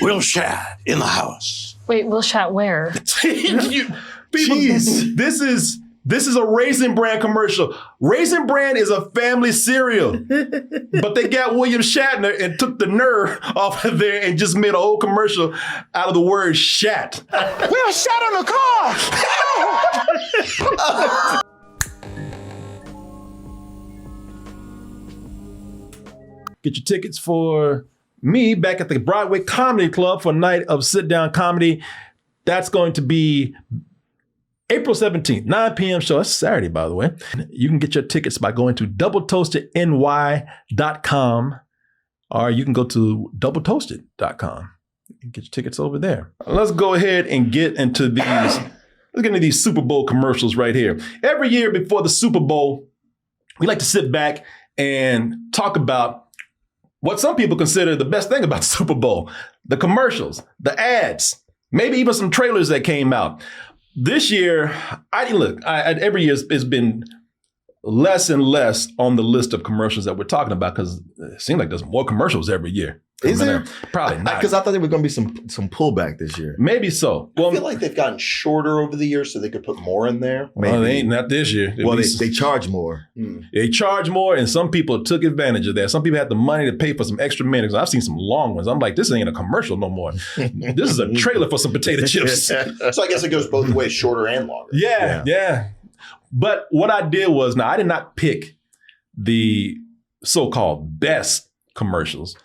Will Shat in the house. Wait, Will Shat where? People, this is a Raisin Bran commercial. Raisin Bran is a family cereal, but they got William Shatner and took the nerve off of there and just made a whole commercial out of the word shat. Will Shat on the car. Get your tickets for me back at the Broadway Comedy Club for a night of sit-down comedy. That's going to be April 17th, 9 p.m. show. That's Saturday, by the way. You can get your tickets by going to doubletoastedny.com, or you can go to doubletoasted.com and get your tickets over there. Let's go ahead and get into these. Let's get into these Super Bowl commercials right here. Every year before the Super Bowl, we like to sit back and talk about what some people consider the best thing about the Super Bowl: the commercials, the ads, maybe even some trailers that came out. This year, every year it's been less and less on the list of commercials that we're talking about, because it seems like there's more commercials every year. Is there? Probably not. Because I thought there was going to be some pullback this year. Maybe so. Well, I feel like they've gotten shorter over the years so they could put more in there. Well, they ain't not this year. Well, they charge more. They charge more, and some people took advantage of that. Some people had the money to pay for some extra minutes. I've seen some long ones. I'm like, this ain't a commercial no more. This is a trailer for some potato chips. So I guess it goes both ways, shorter and longer. Yeah. But what I did was, now I did not pick the so-called best commercials.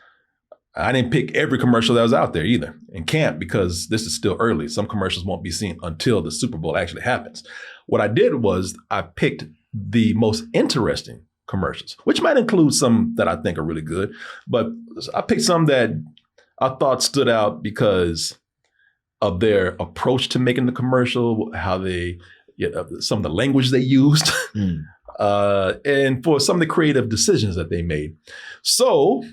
I didn't pick every commercial that was out there either, and can't, because this is still early. Some commercials won't be seen until the Super Bowl actually happens. What I did was I picked the most interesting commercials, which might include some that I think are really good, but I picked some that I thought stood out because of their approach to making the commercial, how they, some of the language they used, and for some of the creative decisions that they made. So,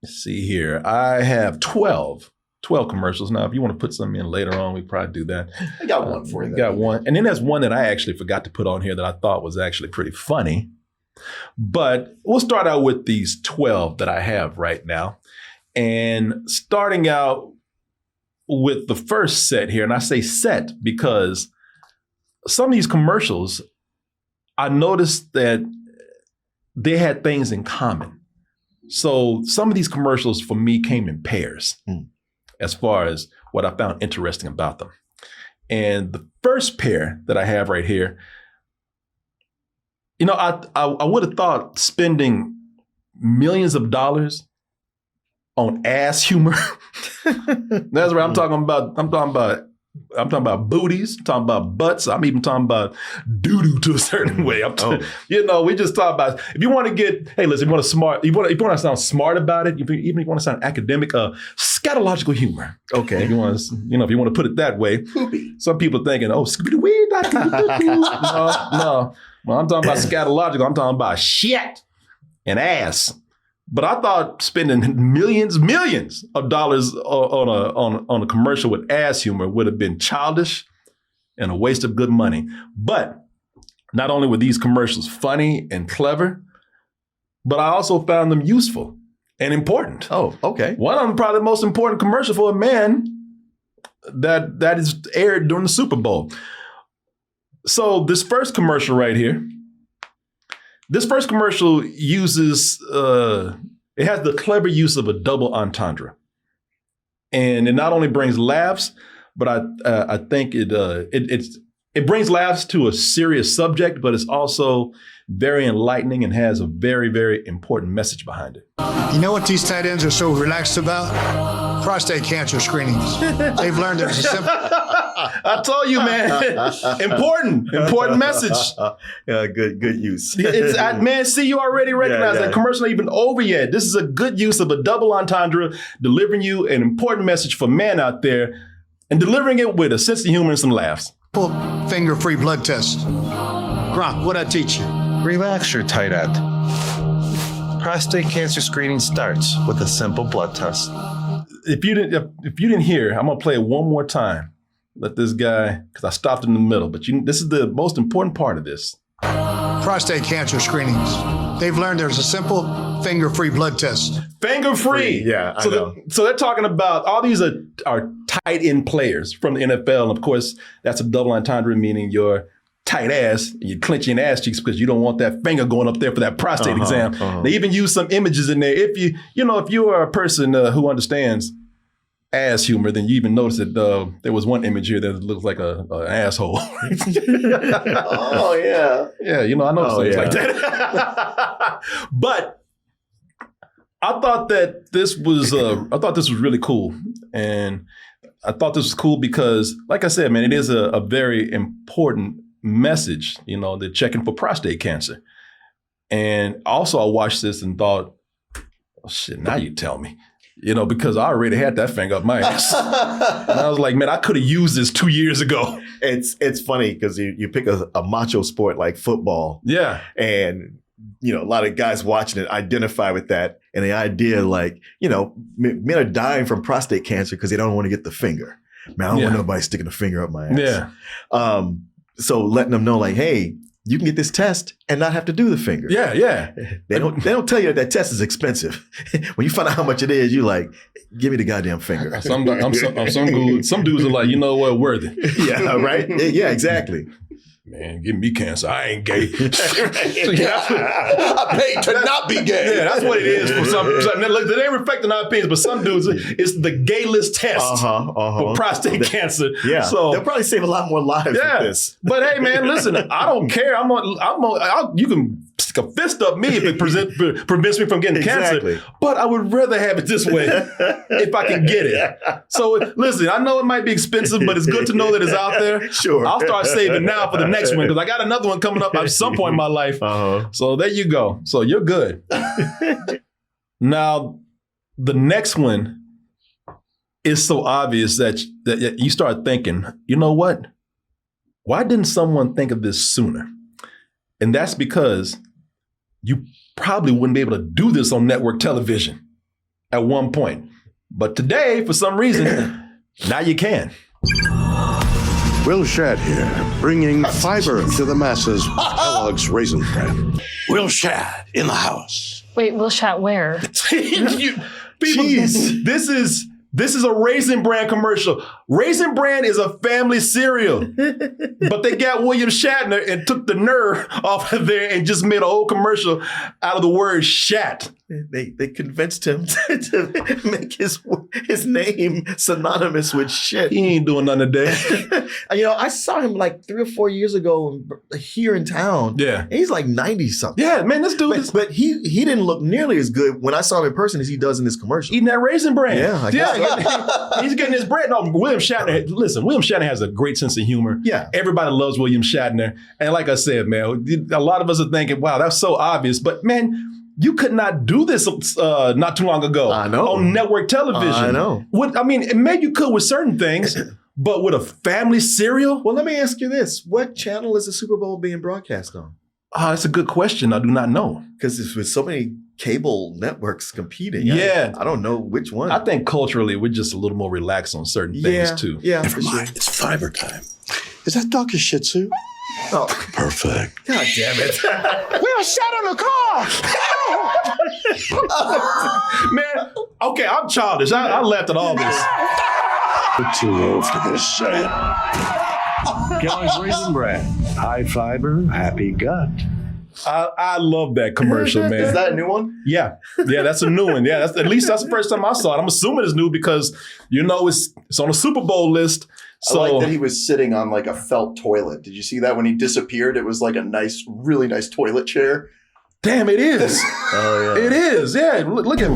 let's see here. I have 12 commercials. Now, if you want to put some in later on, we probably do that. I got one for you. Got one. And then there's one that I actually forgot to put on here that I thought was actually pretty funny. But we'll start out with these 12 that I have right now. And starting out with the first set here, and I say set because some of these commercials, I noticed that they had things in common. So some of these commercials for me came in pairs as far as what I found interesting about them. And the first pair that I have right here, I would have thought spending millions of dollars on ass humor. That's what I'm talking about. I'm talking about booties, I'm talking about butts. I'm even talking about doo-doo to a certain way. We just talk about, if you want to get, hey, listen, if you want to sound smart about it, even if you want to sound academic, scatological humor. Okay. If you want to put it that way. Poopy. Some people are thinking, Scooby-Doo-Wee. No. Well, I'm talking about scatological. I'm talking about shit and ass. But I thought spending millions of dollars on a commercial with ass humor would have been childish and a waste of good money. But not only were these commercials funny and clever, but I also found them useful and important. Oh, okay. One of them probably the most important commercial for a man that is aired during the Super Bowl. So this first commercial right here, uses, it has the clever use of a double entendre. And it not only brings laughs, but I think it brings laughs to a serious subject, but it's also very enlightening and has a very, very important message behind it. You know what these tight ends are so relaxed about? Prostate cancer screenings. They've learned there's a simple... I told you, man. Important message. Yeah, good use. See, you already recognize that commercial ain't even over yet. This is a good use of a double entendre, delivering you an important message for men out there, and delivering it with a sense of humor and some laughs. Finger-free blood test. Gronk, what'd I teach you? Relax your tight end. Prostate cancer screening starts with a simple blood test. If you didn't hear, I'm gonna play it one more time. Let this guy, because I stopped in the middle, but this is the most important part of this. Prostate cancer screenings. They've learned there's a simple finger-free blood test. Finger-free. Yeah, I know. So they're talking about all these are tight end players from the NFL. And of course, that's a double entendre, meaning you're tight ass and you're clenching ass cheeks because you don't want that finger going up there for that prostate exam. They even use some images in there. If you are a person who understands ass humor, then you even notice that there was one image here that looks like an asshole. Oh yeah. Yeah, I noticed things like that. But I thought that this was really cool. And I thought this was cool because, like I said, man, it is a very important message, they're checking for prostate cancer. And also I watched this and thought, oh shit, now you tell me. Because I already had that finger up my ass. And I was like, man, I could have used this 2 years ago. It's funny because you pick a macho sport like football. Yeah. And, a lot of guys watching it identify with that. And the idea men are dying from prostate cancer because they don't want to get the finger. Man, I don't want nobody sticking a finger up my ass. Yeah. So letting them know like, hey, you can get this test and not have to do the finger. Yeah, yeah. They don't tell you that test is expensive. When you find out how much it is, you like, give me the goddamn finger. Some dudes are like, you know what, worth it. Yeah, right? Yeah, exactly. Man, give me cancer. I ain't gay. I paid to not be gay. Yeah, that's what it is for some. Look, they ain't reflecting our opinions, but some dudes, it's the gayless test for prostate cancer. Yeah, so they'll probably save a lot more lives with this. But hey, man, listen, I don't care. You can stick a fist up me if it prevents me from getting cancer. But I would rather have it this way if I can get it. So listen, I know it might be expensive, but it's good to know that it's out there. Sure, I'll start saving now for the next one because I got another one coming up at some point in my life. So there you go. So you're good. Now, the next one is so obvious that you start thinking, you know what? Why didn't someone think of this sooner? And that's because you probably wouldn't be able to do this on network television at one point. But today, for some reason, now you can. Will Shadd here, bringing fiber to the masses with Kellogg's Raisin Bran. Will Shadd in the house. Wait, Will Shadd where? This is a Raisin Bran commercial. Raisin Bran is a family cereal. But they got William Shatner and took the nerve off of there and just made a whole commercial out of the word shat. They convinced him to make his name synonymous with shit. He ain't doing nothing today. I saw him like 3 or 4 years ago here in town. Yeah. And he's like 90-something. Yeah, man, this dude But he didn't look nearly as good when I saw him in person as he does in this commercial. eating that Raisin Bran. Yeah, He's getting his bread. No, William Shatner has a great sense of humor. Yeah. Everybody loves William Shatner. And like I said, man, a lot of us are thinking, wow, that's so obvious. But man, you could not do this not too long ago. I know. On network television. I know. Maybe you could with certain things, but with a family cereal? Well, let me ask you this. What channel is the Super Bowl being broadcast on? That's a good question. I do not know. Because it's with so many cable networks competing. Yeah. I don't know which one. I think culturally, we're just a little more relaxed on certain things, too. Yeah, Never mind. It's fiber time. Is that dog a Shih Tzu? Oh, Perfect. God damn it. Will Shadd in the car. Man, okay, I'm childish. I laughed at all this. You're too old for this. Kellogg's Raisin Bran. High fiber, happy gut. I love that commercial, man. Is that a new one? Yeah, that's a new one. Yeah, that's the first time I saw it. I'm assuming it's new because it's on a Super Bowl list. So I like that he was sitting on like a felt toilet. Did you see that when he disappeared? It was like a really nice toilet chair. damn, it is. Oh, yeah. It is. Yeah, look at him.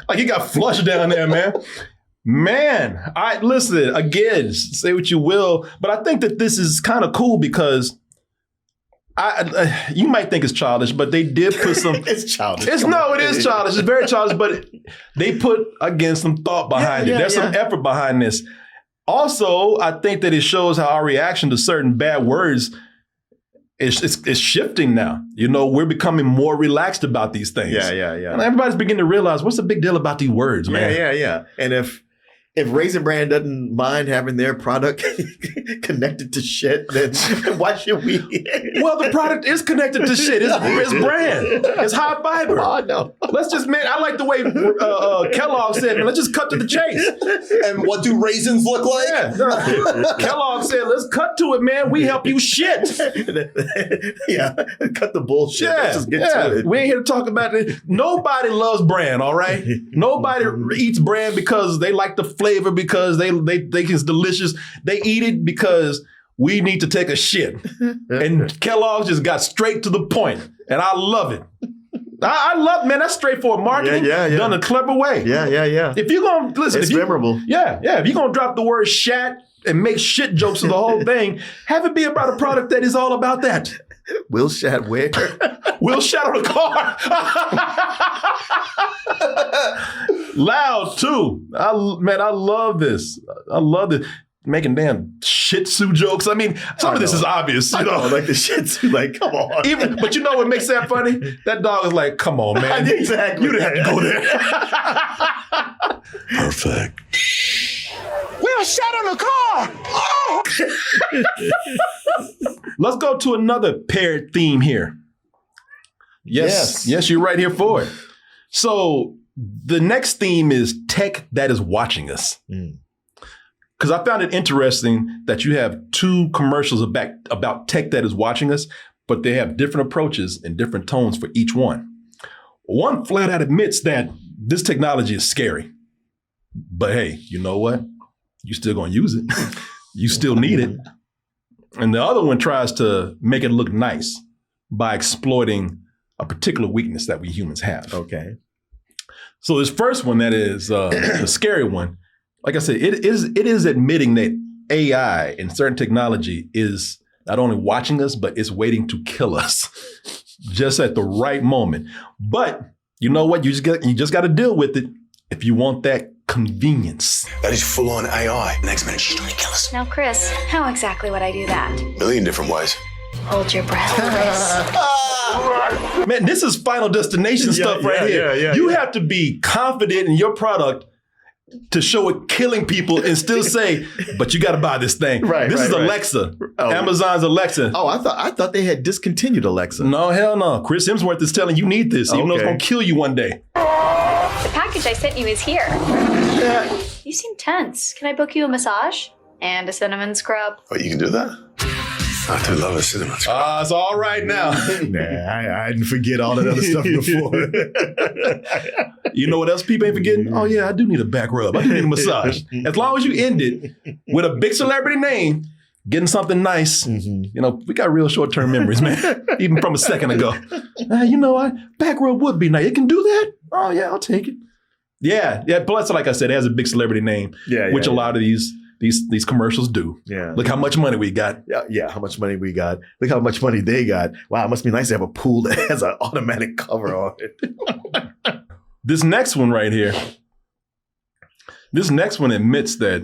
Like he got flushed down there, man. Man, listen, again, say what you will, but I think that this is kind of cool because you might think it's childish, but they did put some. It's childish. It is childish. It's very childish, but they put, again, some thought behind it. There's some effort behind this. Also, I think that it shows how our reaction to certain bad words is shifting now. We're becoming more relaxed about these things. Yeah. And everybody's beginning to realize what's the big deal about these words, man. Yeah. And if If Raisin Bran doesn't mind having their product connected to shit, then why should we? Well, the product is connected to shit. It's bran. It's high fiber. Oh, no. Let's just, man, I like the way Kellogg said, man, let's just cut to the chase. And what do raisins look like? Yeah. Kellogg said, let's cut to it, man. We help you shit. Yeah, cut the bullshit. Let's just get to it. We ain't here to talk about it. Nobody loves bran, all right? Nobody eats bran because they like the flavor, because they think it's delicious. They eat it because we need to take a shit. And Kellogg's just got straight to the point. And I love it. I love, man, that's straightforward marketing done a clever way. Yeah. If you're going to, listen. It's memorable. If you're going to drop the word shat and make shit jokes of the whole thing, have it be about a product that is all about that. Will Shat where? Will Shat on a car. Loud too. I love this. I love it. Making damn Shih Tzu jokes. I mean, some of this is obvious. You know, like the Shih Tzu. Like, come on. But you know what makes that funny? That dog is like, come on, man. Exactly. You didn't have to go there. Perfect. Will Shat on the car. Oh! Let's go to another paired theme here. Yes, you're right here for it. So the next theme is tech that is watching us. Because I found it interesting that you have two commercials about tech that is watching us, but they have different approaches and different tones for each one. One flat out admits that this technology is scary. But hey, you know what? You're still going to use it. You still need it. And the other one tries to make it look nice by exploiting a particular weakness that we humans have. Okay. So this first one, that is the scary one, like I said, it is admitting that AI and certain technology is not only watching us, but it's waiting to kill us just at the right moment. But you know what? You just got to deal with it if you want that convenience. That is full on AI. Next minute, she's trying to kill us. Now, Chris, how exactly would I do that? A million different ways. Hold your breath, Chris. Man, this is Final Destination stuff right here. You have to be confident in your product to show it killing people and still say, but you got to buy this thing. This is Alexa, Amazon's Alexa. Oh, I thought they had discontinued Alexa. No, hell no. Chris Hemsworth is telling you need this, even though it's going to kill you one day. The package I sent you is here. You seem tense. Can I book you a massage? And a cinnamon scrub? Oh, you can do that? I do love a cinnamon scrub. It's all right now. Nah, I didn't forget all that other stuff before. You know what else people ain't forgetting? Oh yeah, I do need a back rub. I do need a massage. As long as you end it with a big celebrity name, getting something nice. You know, we got real short-term memories, man. Even from a second ago. You know what? Back rub would be nice. It can do that? Oh yeah, I'll take it. Yeah. Plus, like I said, it has a big celebrity name, which a lot of these commercials do. Yeah. Look how much money we got. Yeah, how much money we got. Look how much money they got. Wow, it must be nice to have a pool that has an automatic cover on it. This next one right here, this next one admits that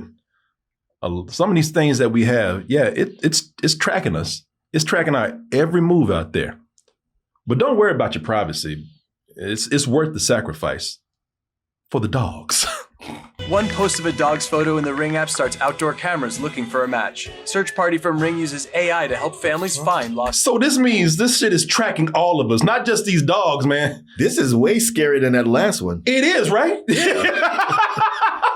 some of these things that we have, it's tracking us. It's tracking our every move out there. But don't worry about your privacy. It's worth the sacrifice for the dogs. One post of a dog's photo in the Ring app starts outdoor cameras looking for a match. Search Party from Ring uses AI to help families find lost. So this means this shit is tracking all of us, not just these dogs, man. This is way scarier than that last one. It is, right? The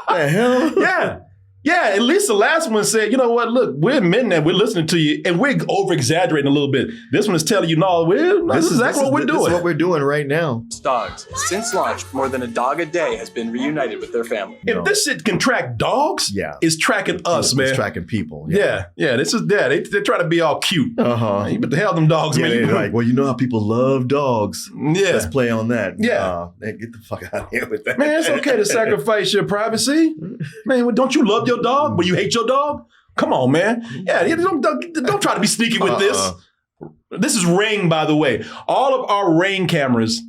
hell? Yeah, at least the last one said, you know what, look, we're admitting that we're listening to you and we're over-exaggerating a little bit. This one is telling you, no, this is exactly what we're doing. This is what we're doing right now. Dogs. Since launch, more than a dog a day has been reunited with their family. If this shit can track dogs, it's tracking us, man. It's tracking people. Yeah. This is that. They're trying to be all cute. But the hell them dogs, man. They're like, well, you know how people love dogs. Yeah. Let's play on that. Yeah. Get the fuck out of here with that. Man, it's okay to sacrifice your privacy. Man, don't you love your dog, but you hate your dog? Come on, man. Yeah, don't try to be sneaky with this. This is Ring, by the way. All of our Ring cameras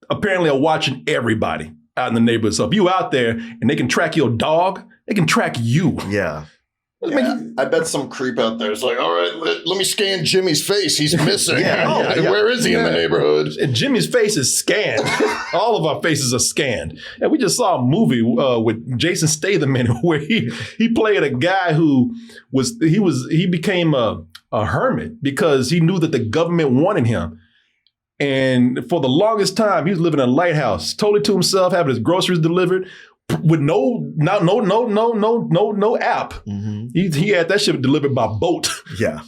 apparently are watching everybody out in the neighborhood. So if you out there and they can track your dog, they can track you. Yeah. I bet some creep out there is like, all right, let me scan Jimmy's face. He's missing. Where is he in the neighborhood? And Jimmy's face is scanned. All of our faces are scanned. And we just saw a movie with Jason Statham in it where he played a guy who became a hermit because he knew that the government wanted him. And for the longest time, he was living in a lighthouse, totally to himself, having his groceries delivered with no app. Mm-hmm. He had that shit delivered by boat. Yeah.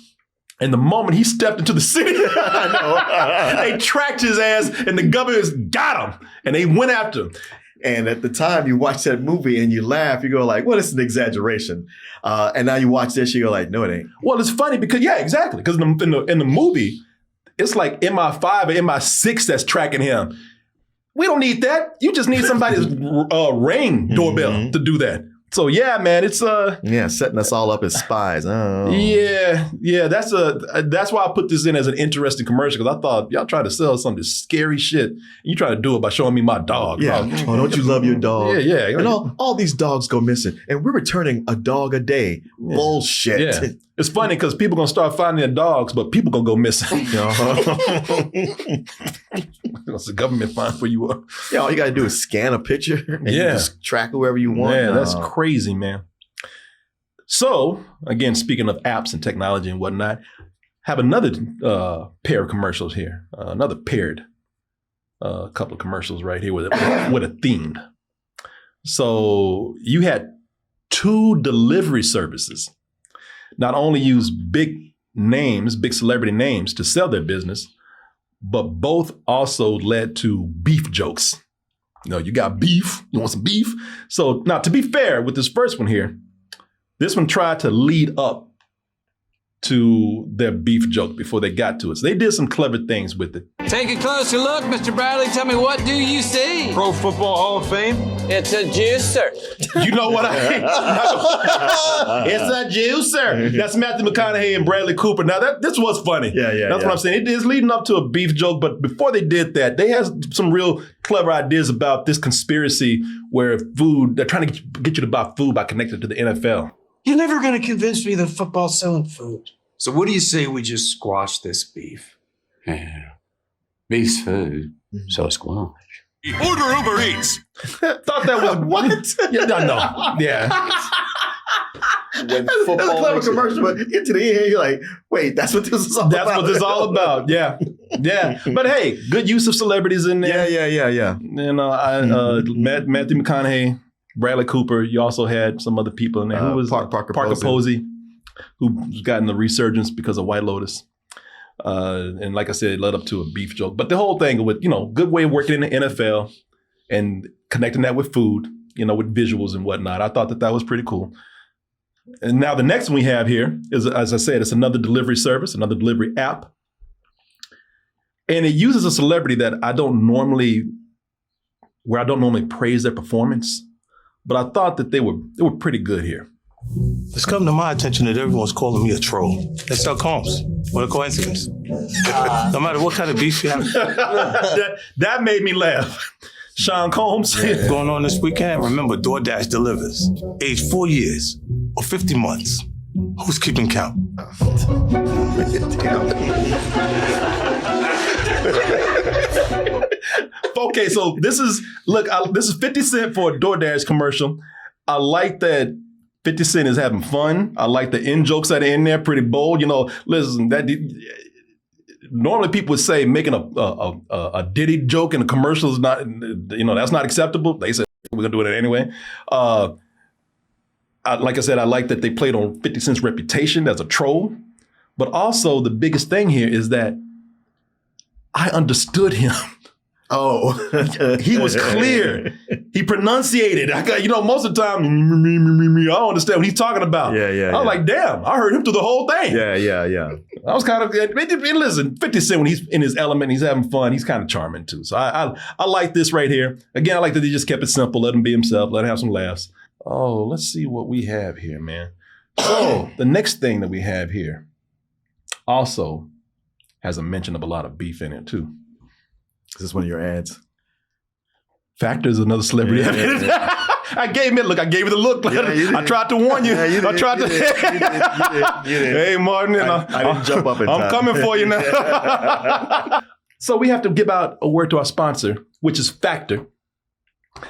And the moment he stepped into the city, they tracked his ass and the government got him and they went after him. And at the time you watch that movie and you laugh, you go like, well, it's an exaggeration. And now you watch this, you go like, no, it ain't. Well, it's funny because, yeah, exactly. Because in the movie, it's like MI5 or MI6 that's tracking him. We don't need that. You just need somebody's Ring doorbell to do that. So yeah, man, it's setting us all up as spies. Oh. Yeah. That's why I put this in as an interesting commercial because I thought y'all trying to sell some of this scary shit. And you trying to do it by showing me my dog. Yeah. Oh, don't you love your dog? Yeah. And all these dogs go missing, and we're returning a dog a day. Yeah. Bullshit. Yeah. It's funny because people gonna start finding their dogs, but people gonna go missing. What's the government find for you? Yeah, all you gotta do is scan a picture and you just track whoever you want. Yeah, that's crazy, man. So, again, speaking of apps and technology and whatnot, have another pair of commercials here. Another paired couple of commercials right here with a theme. So you had 2 delivery services not only use big celebrity names to sell their business, but both also led to beef jokes. You got beef, you want some beef? So now, to be fair with this first one here, this one tried to lead up to their beef joke before they got to it. So they did some clever things with it. Take a closer look, Mr. Bradley. Tell me, what do you see? Pro Football Hall of Fame? It's a juicer. You know what It's a juicer. That's Matthew McConaughey and Bradley Cooper. Now, this was funny. That's what I'm saying. It is leading up to a beef joke, but before they did that, they had some real clever ideas about this conspiracy where they're trying to get you to buy food by connecting to the NFL. You're never going to convince me that football's selling food. So what do you say we just squash this beef? Yeah. Beef's food, so squash. Order Uber Eats. Thought that was what? Yeah, no. Yeah. That's a clever commercial, but into the end, you're like, wait, that's what this is all about. That's what this is all about. Yeah. But hey, good use of celebrities in there. Yeah. Matthew McConaughey, Bradley Cooper. You also had some other people in there. Who was Parker Posey, who's gotten the resurgence because of White Lotus. And like I said, it led up to a beef joke. But the whole thing with, good way of working in the NFL and connecting that with food, with visuals and whatnot. I thought that was pretty cool. And now the next one we have here is, as I said, it's another delivery service, another delivery app. And it uses a celebrity that I don't normally praise their performance. But I thought that they were pretty good here. It's come to my attention that everyone's calling me a troll. It's Doug Combs. What a coincidence. No matter what kind of beef you have. that made me laugh. Sean Combs. Going on this weekend, remember DoorDash delivers. Age 4 years or 50 months. Who's keeping count? Okay, so this is 50 Cent for a DoorDash commercial. I like that 50 Cent is having fun. I like the in jokes that are in there, pretty bold. Listen, normally people would say making a Diddy joke in a commercial is not, that's not acceptable. They said we're gonna do it anyway. Like I said, I like that they played on 50 Cent's reputation as a troll, but also the biggest thing here is that I understood him. Oh, he was clear. He pronunciated. Most of the time, I don't understand what he's talking about. Yeah. I was like, damn, I heard him through the whole thing. Yeah. I was kind of, listen, 50 Cent, when he's in his element, he's having fun, he's kind of charming too. So I like this right here. Again, I like that they just kept it simple, let him be himself, let him have some laughs. Oh, let's see what we have here, man. So the next thing that we have here also has a mention of a lot of beef in it too. Is this one of your ads? Factor is another celebrity. Yeah. I gave him the look. I tried to warn you. You I tried to. You did. Hey, Martin, I didn't jump up in time. I'm coming for you now. So we have to give out a word to our sponsor, which is Factor.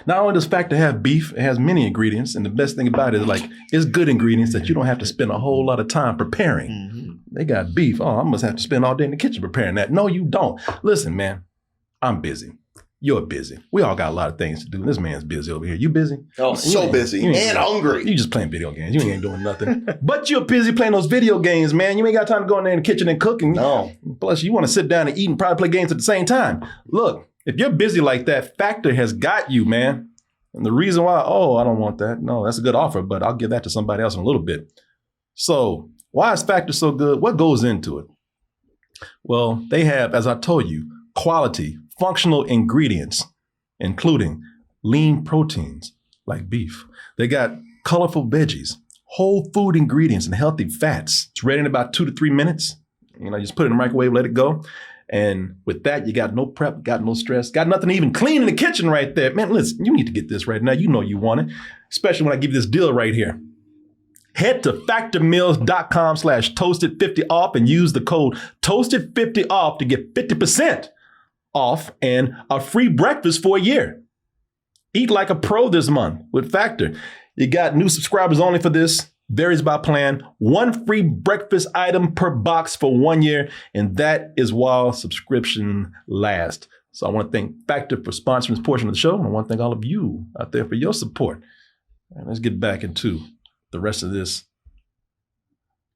Not only does Factor have beef, it has many ingredients. And the best thing about it is it's good ingredients that you don't have to spend a whole lot of time preparing. Mm-hmm. They got beef. Oh, I must have to spend all day in the kitchen preparing that. No, you don't. Listen, man, I'm busy. You're busy. We all got a lot of things to do. This man's busy over here. You busy? Oh, so busy and hungry. You just playing video games. You ain't doing nothing. But you're busy playing those video games, man. You ain't got time to go in there in the kitchen and cook. No. Plus, you want to sit down and eat and probably play games at the same time. Look, if you're busy like that, Factor has got you, man. And the reason why, I don't want that. No, that's a good offer, but I'll give that to somebody else in a little bit. So why is Factor so good? What goes into it? Well, they have, as I told you, quality, functional ingredients, including lean proteins like beef. They got colorful veggies, whole food ingredients, and healthy fats. It's ready in about 2 to 3 minutes. Just put it in the microwave, let it go. And with that, you got no prep, got no stress, got nothing to even clean in the kitchen right there. Man, listen, you need to get this right now. You know you want it, especially when I give you this deal right here. Head to factormeals.com/toasted50 off and use the code toasted50 off to get 50% off and a free breakfast for a year. Eat like a pro this month with Factor. You got new subscribers only for this. Varies by plan. 1 free breakfast item per box for 1 year, and that is while subscription lasts. So I want to thank Factor for sponsoring this portion of the show, and I want to thank all of you out there for your support. And let's get back into the rest of this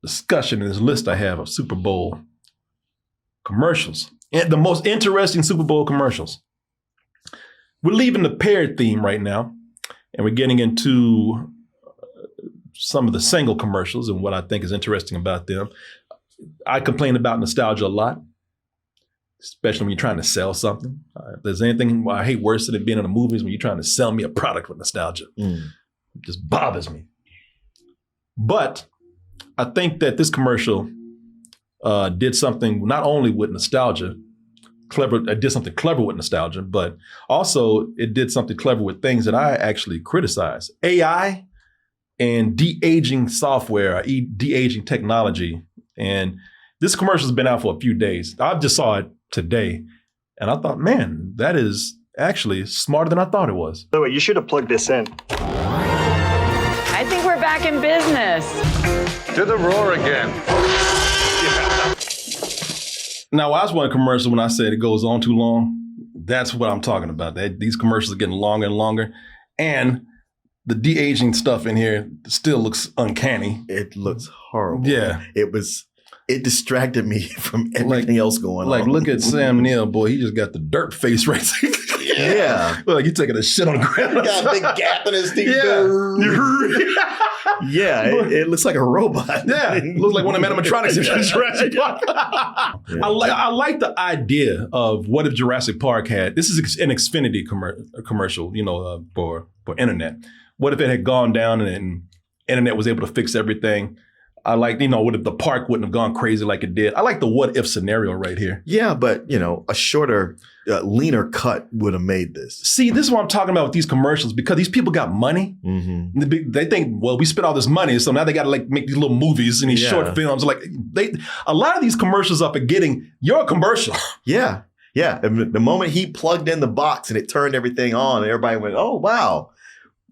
discussion and this list I have of Super Bowl commercials. And the most interesting Super Bowl commercials. We're leaving the paired theme right now, and we're getting into some of the single commercials and what I think is interesting about them. I complain about nostalgia a lot, especially when you're trying to sell something. If there's anything I hate worse than it being in the movies when you're trying to sell me a product with nostalgia. It just bothers me. But I think that this commercial did something not only with nostalgia, it did something clever with nostalgia, but also it did something clever with things that I actually criticize. AI and de-aging software, de-aging technology. And this commercial has been out for a few days. I just saw it today, and I thought, man, that is actually smarter than I thought it was. So you should have plugged this in. I think we're back in business. To the roar again. Now, I was one commercial when I said it goes on too long. That's what I'm talking about. These commercials are getting longer and longer. And the de-aging stuff in here still looks uncanny. It looks horrible. Yeah. It distracted me from everything else going on. Look at Sam Neill, boy. He just got the dirt face right there. Yeah. Like he's taking a shit on the ground. He got a big gap in his teeth. It looks like a robot. Yeah. It looks like one of the animatronics in Jurassic Park. I like the idea of what if Jurassic Park had, this is an Xfinity commercial, for internet. What if it had gone down and internet was able to fix everything? I like, what if the park wouldn't have gone crazy like it did? I like the what if scenario right here. Yeah, but, a shorter, leaner cut would have made this. See, this is what I'm talking about with these commercials, because these people got money. Mm-hmm. They think, well, we spent all this money, so now they got to make these little movies and these short films. A lot of these commercials are forgetting your commercial. Yeah. Yeah. And the moment he plugged in the box and it turned everything on, and everybody went, oh, wow.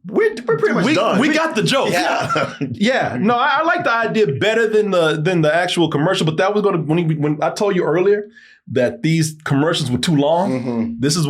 We're pretty much done. We got the joke. Yeah. Yeah. No, I like the idea better than the actual commercial, but that was going to, when I told you earlier that these commercials were too long, this was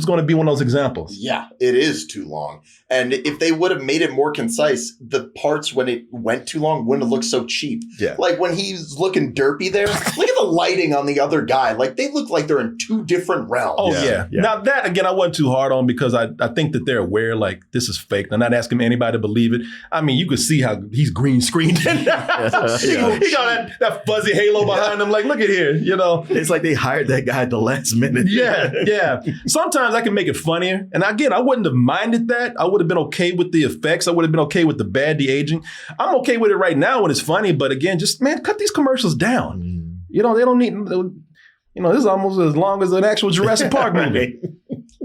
going to be one of those examples. Yeah, it is too long. And if they would have made it more concise, the parts when it went too long wouldn't have looked so cheap. Yeah. Like when he's looking derpy there, look at the lighting on the other guy. Like they look like they're in two different realms. Oh, yeah. Now that, again, I wasn't too hard on because I think that they're aware, this is fake. They're not asking anybody to believe it. I mean, you could see how he's green screened. He got that fuzzy halo behind him. Like, look at here, It's like they hired that guy at the last minute. Yeah. Sometimes I can make it funnier. And again, I wouldn't have minded that. I would have been okay with the effects. I would have been okay with the bad de-aging. I'm okay with it right now when it's funny. But again, just, man, cut these commercials down. They don't need, this is almost as long as an actual Jurassic Park movie.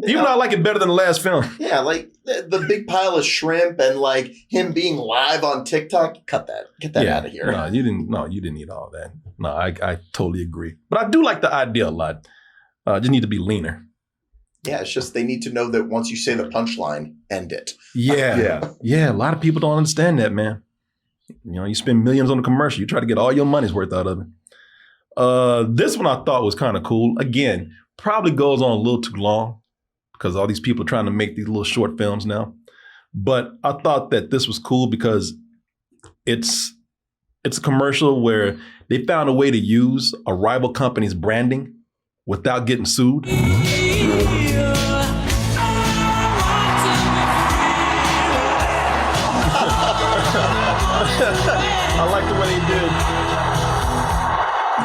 Even though I like it better than the last film. Yeah, like the big pile of shrimp and like him being live on TikTok. Cut that. Get that out of here. No, you didn't need all that. No, I totally agree. But I do like the idea a lot. Just need to be leaner. Yeah, it's just they need to know that once you say the punchline, end it. Yeah. A lot of people don't understand that, man. You know, you spend millions on a commercial. You try to get all your money's worth out of it. This one I thought was kind of cool. Again, probably goes on a little too long because all these people are trying to make these little short films now. But I thought that this was cool because it's a commercial where they found a way to use a rival company's branding without getting sued. I like the way they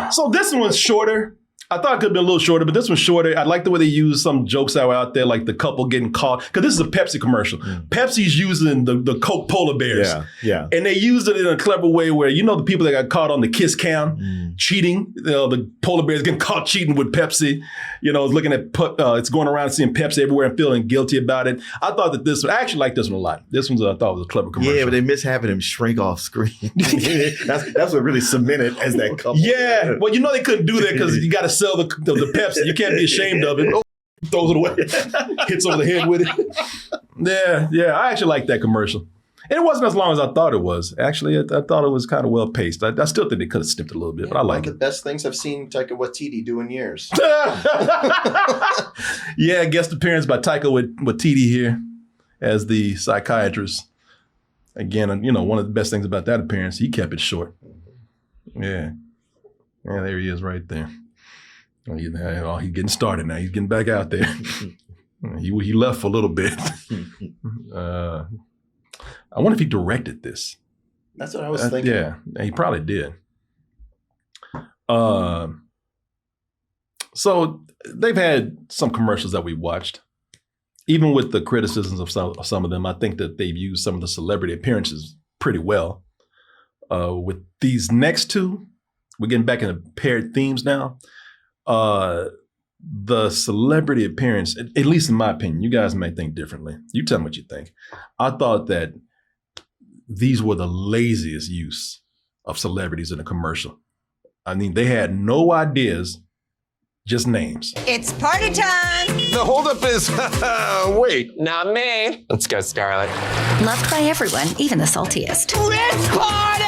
did. So this one was shorter. I thought it could have been a little shorter, but this one's shorter. I like the way they used some jokes that were out there, like the couple getting caught. Because this is a Pepsi commercial. Pepsi's using the Coke polar bears. Yeah. And they used it in a clever way where, you know, the people that got caught on the kiss cam cheating, you know, the polar bears getting caught cheating with Pepsi, you know, looking at, it's going around seeing Pepsi everywhere and feeling guilty about it. I thought that I actually liked this one a lot. This one I thought was a clever commercial. Yeah, but they miss having him shrink off screen. that's what really cemented as that couple. Yeah. Well, you know they couldn't do that because you got to sell the Pepsi. You can't be ashamed of it. Throws it away. Hits over the head with it. Yeah. I actually liked that commercial. And it wasn't as long as I thought it was. Actually, I thought it was kind of well paced. I still think they could have snipped it a little bit, but I like One of the best things I've seen Taika Waititi do in years. Yeah, guest appearance by Taika Waititi here as the psychiatrist. Again, you know, one of the best things about that appearance, he kept it short. Yeah, there he is right there. He's getting started now. He's getting back out there. He left for a little bit. I wonder if he directed this. That's what I was thinking. Yeah, he probably did. So they've had some commercials that we watched. Even with the criticisms of some of them, I think that they've used some of the celebrity appearances pretty well. With these next two, we're getting back into paired themes now. The celebrity appearance, at least in my opinion, you guys may think differently. You tell me what you think. I thought that these were the laziest use of celebrities in a commercial. I mean, they had no ideas, just names. It's party time! The holdup is, wait. Not me. Let's go, Scarlett. Loved by everyone, even the saltiest. Let's party!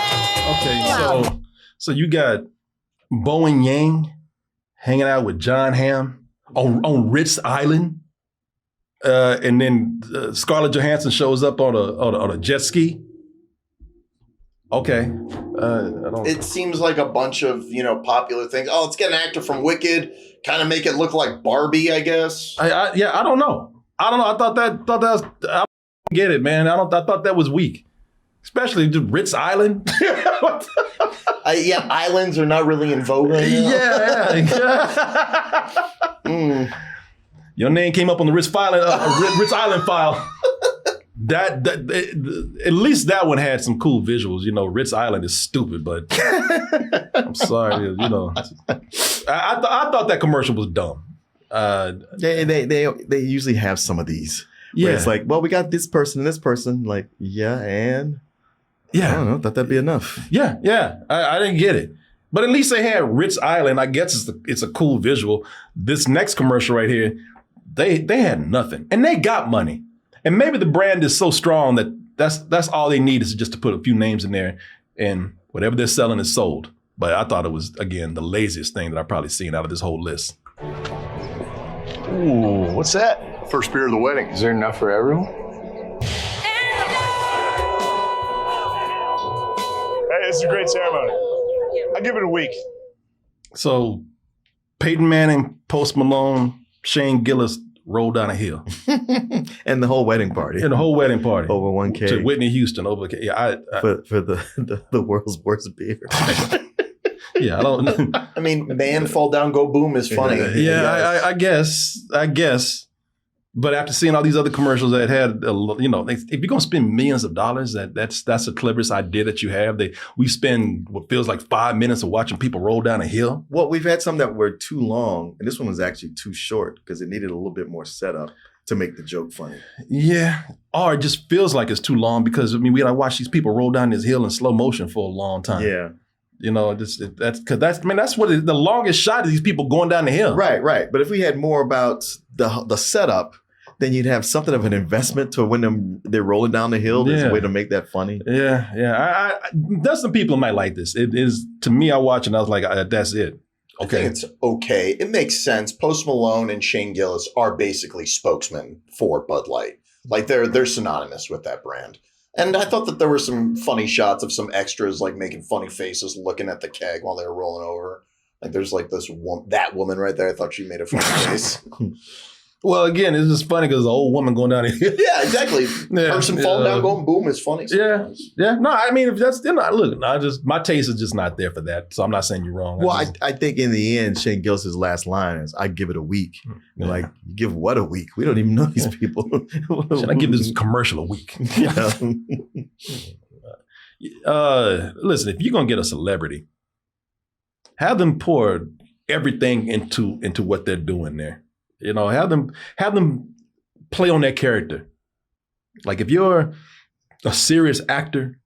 Okay, so you got Bowen Yang hanging out with John Hamm on Ritz Island, and then Scarlett Johansson shows up on a jet ski. Okay, It seems like a bunch of popular things. Oh, let's get an actor from Wicked, kind of make it look like Barbie, I guess. I don't know. I thought that was. I don't get it, man. I thought that was weak, especially the Ritz Island. Islands are not really in vogue right now. Yeah. Your name came up on the Ritz Island file. That at least that one had some cool visuals. You know, Ritz Island is stupid, but I'm sorry. You know, I thought that commercial was dumb. They usually have some of these. Yeah, it's like, well, we got this person and this person. Like, and I don't know. Thought that'd be enough. Yeah. I didn't get it, but at least they had Ritz Island. I guess it's a cool visual. This next commercial right here, they had nothing, and they got money. And maybe the brand is so strong that that's all they need is just to put a few names in there, and whatever they're selling is sold. But I thought it was, again, the laziest thing that I've probably seen out of this whole list. Ooh, what's that? First beer of the wedding. Is there enough for everyone? Hey, it's a great ceremony. I give it a week. So Peyton Manning, Post Malone, Shane Gillis rolled down a hill. And the whole wedding party. Over $1K. To Whitney Houston. For the world's worst beer. Yeah, I don't. I mean, man, fall down, go boom is funny. Yeah, I guess. But after seeing all these other commercials that had, if you're gonna spend millions of dollars, that's the cleverest idea that you have. We spend what feels like 5 minutes of watching people roll down a hill. Well, we've had some that were too long, and this one was actually too short because it needed a little bit more setup to make the joke funny. Yeah, or it just feels like it's too long because we gotta watch these people roll down this hill in slow motion for a long time. Yeah. That's what the longest shot of these people going down the hill. Right. But if we had more about the setup, then you'd have something of an investment to when they're rolling down the hill. There's a way to make that funny. Yeah. There's some people who might like this. It is, to me, I watch and I was like, that's it. Okay. I think it's okay. It makes sense. Post Malone and Shane Gillis are basically spokesmen for Bud Light. Like they're synonymous with that brand. And I thought that there were some funny shots of some extras like making funny faces looking at the keg while they were rolling over. Like there's like that woman right there. I thought she made a funny face. Well, again, it's just funny because the old woman going down here. Yeah, exactly. Person falling down, going boom is funny. Sometimes. Yeah. No, I mean, if that's look, my taste is just not there for that. So I'm not saying you're wrong. Well, I think in the end, Shane Gillis' last line is, "I give it a week." Yeah. Like, you give what a week? We don't even know these people. Should I give this commercial a week? Listen, if you're gonna get a celebrity, have them pour everything into what they're doing there. Have them play on that character. Like if you're a serious actor,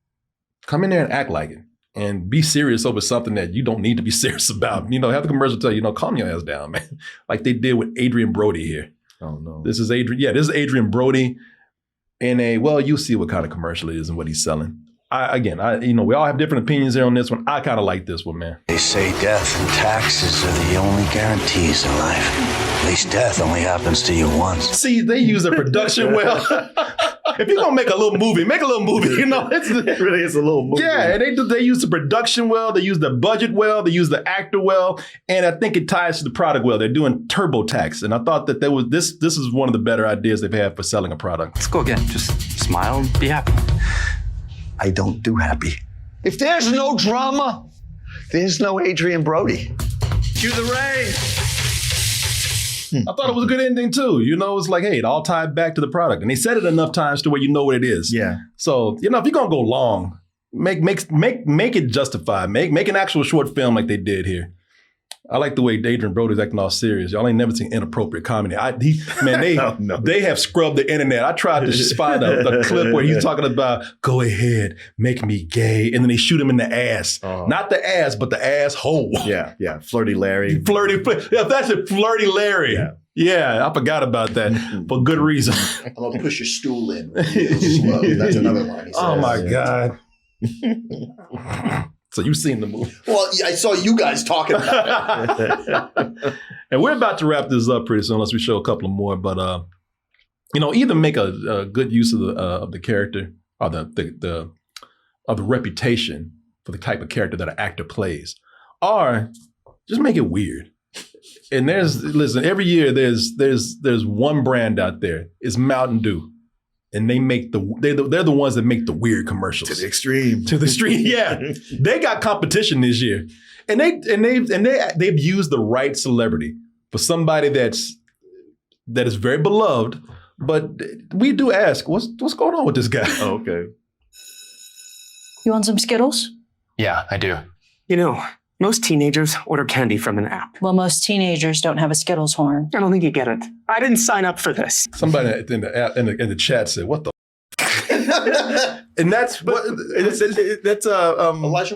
come in there and act like it and be serious over something that you don't need to be serious about. Have the commercial tell you, calm your ass down, man. Like they did with Adrian Brody here. Oh no. This is Adrian Brody in you'll see what kind of commercial it is and what he's selling. We all have different opinions here on this one. I kind of like this one, man. They say death and taxes are the only guarantees in life. At least death only happens to you once. See, they use a production well. If you're gonna make a little movie, make a little movie. It really is a little movie. Yeah, and they use the production well. They use the budget well. They use the actor well, and I think it ties to the product well. They're doing TurboTax, and I thought that this is one of the better ideas they've had for selling a product. Let's go again. Just smile and be happy. I don't do happy. If there's no drama, there's no Adrian Brody. Cue the rain. I thought it was a good ending too. It's like, hey, it all tied back to the product. And they said it enough times to where you know what it is. Yeah. So, if you're gonna go long, make it justified. Make an actual short film like they did here. I like the way Adrian Brody's acting all serious. Y'all ain't never seen inappropriate comedy. They have scrubbed the internet. I tried to find a clip where he's talking about, go ahead, make me gay. And then they shoot him in the ass. Not the ass, but the asshole. Yeah. Flirty Larry. Yeah, that's it. Flirty Larry. Yeah, I forgot about that for good reason. I'm going to push your stool in real slow. That's another line he says. Oh, my God. So you've seen the movie. Well, I saw you guys talking about it. And we're about to wrap this up pretty soon, unless we show a couple of more. But either make a good use of the character or the reputation for the type of character that an actor plays, or just make it weird. And every year there's one brand out there. It's Mountain Dew. And they're the ones that make the weird commercials to the extreme. Yeah, they got competition this year, and they've used the right celebrity for somebody that is very beloved. But we do ask, what's going on with this guy? Oh, okay. You want some Skittles? Yeah, I do. Most teenagers order candy from an app. Well, most teenagers don't have a Skittles horn. I don't think you get it. I didn't sign up for this. Somebody in the chat said, "What the?" And that's Elijah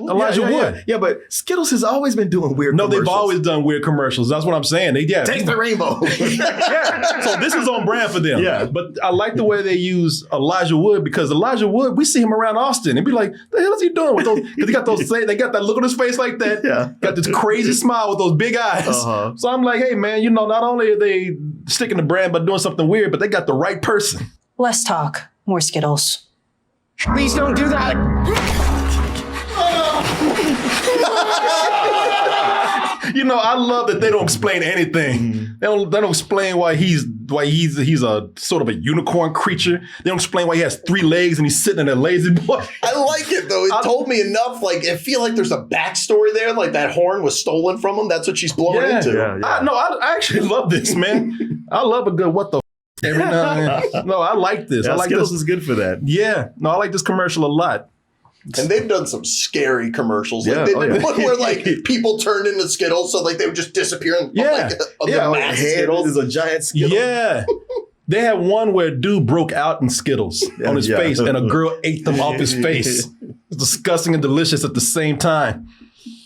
Wood. Elijah Wood. Yeah, but Skittles has always been doing weird. No, they've always done weird commercials. That's what I'm saying. Taste the rainbow. Yeah. So this is on brand for them. Yeah. But I like the way they use Elijah Wood, because Elijah Wood, we see him around Austin and be like, the hell is he doing with those? Because they got that look on his face like that. Yeah. Got this crazy smile with those big eyes. Uh-huh. So I'm like, hey man, not only are they sticking to brand but doing something weird, but they got the right person. Less talk, more Skittles. Please don't do that. I love that they don't explain anything. They don't explain why he's a sort of a unicorn creature. They don't explain why he has 3 legs and he's sitting in a lazy boy. I like it though. It told me enough. Like, I feel like there's a backstory there. Like that horn was stolen from him. That's what she's blowing into. I actually love this, man. I love a good what the every now and then. No, I like this. Yeah, I like Skittles this. is good for that. Yeah. No, I like this commercial a lot. And they've done some scary commercials. Yeah, Like they oh, did yeah. one where like people turned into Skittles, so like they would just disappear on Yeah. on Yeah, the like mass Head Skittles. is a giant Skittle. Yeah. They had one where a dude broke out in Skittles on his Yeah. face and a girl ate them off his face. It's disgusting and delicious at the same time.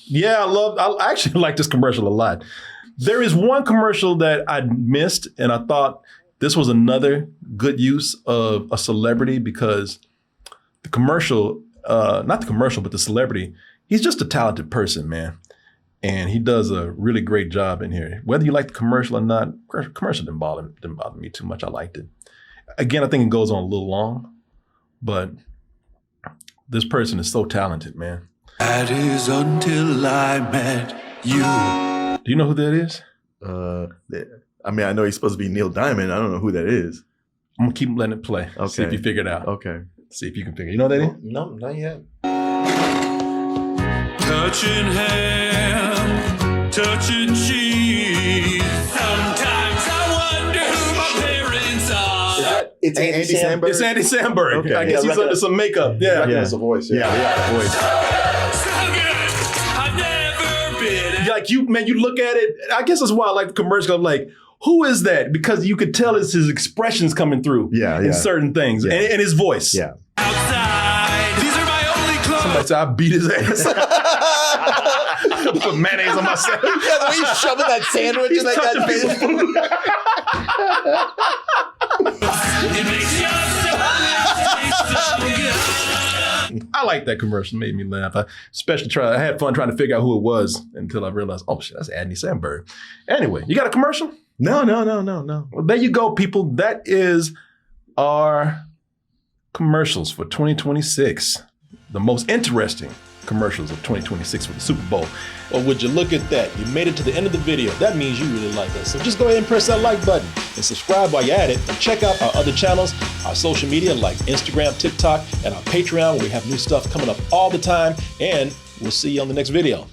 Yeah, I actually like this commercial a lot. There is one commercial that I missed and I thought this was another good use of a celebrity because the commercial, not the commercial, but the celebrity, he's just a talented person, man. And he does a really great job in here. Whether you like the commercial or not, commercial didn't bother me too much. I liked it. Again, I think it goes on a little long, but this person is so talented, man. That is until I met you. Do you know who that is? I mean, I know he's supposed to be Neil Diamond. I don't know who that is. I'm gonna keep letting it play. Okay. See if you figure it out. Okay. See if you can figure it. You know who that is? No, not yet. Touching ham, touching cheese. Sometimes I wonder who my parents are. It's Andy Samberg. It's Andy Samberg. Okay. I guess Yeah, he's under some makeup. Yeah. Recognize the voice. Yeah, the voice. So good. I've never been. Like you look at it. I guess that's why I like the commercial. I'm like, who is that? Because you could tell it's his expressions coming through. Yeah, in yeah. certain things Yeah. and his voice. Yeah. Outside. These are my only clothes. Somebody said I beat his ass. Put mayonnaise on my sandwich. Yeah, the way he's shoving that sandwich in that guy's face. It makes your taste so good. I like that commercial. Made me laugh. I had fun trying to figure out who it was until I realized, oh shit, that's Andy Samberg. Anyway, you got a commercial? No. Well, there you go, people. That is our commercials for 2026. The most interesting commercials of 2026 for the Super Bowl. Well, would you look at that? You made it to the end of the video. That means you really like us. So just go ahead and press that like button and subscribe while you're at it. And check out our other channels, our social media like Instagram, TikTok, and our Patreon where we have new stuff coming up all the time. And we'll see you on the next video.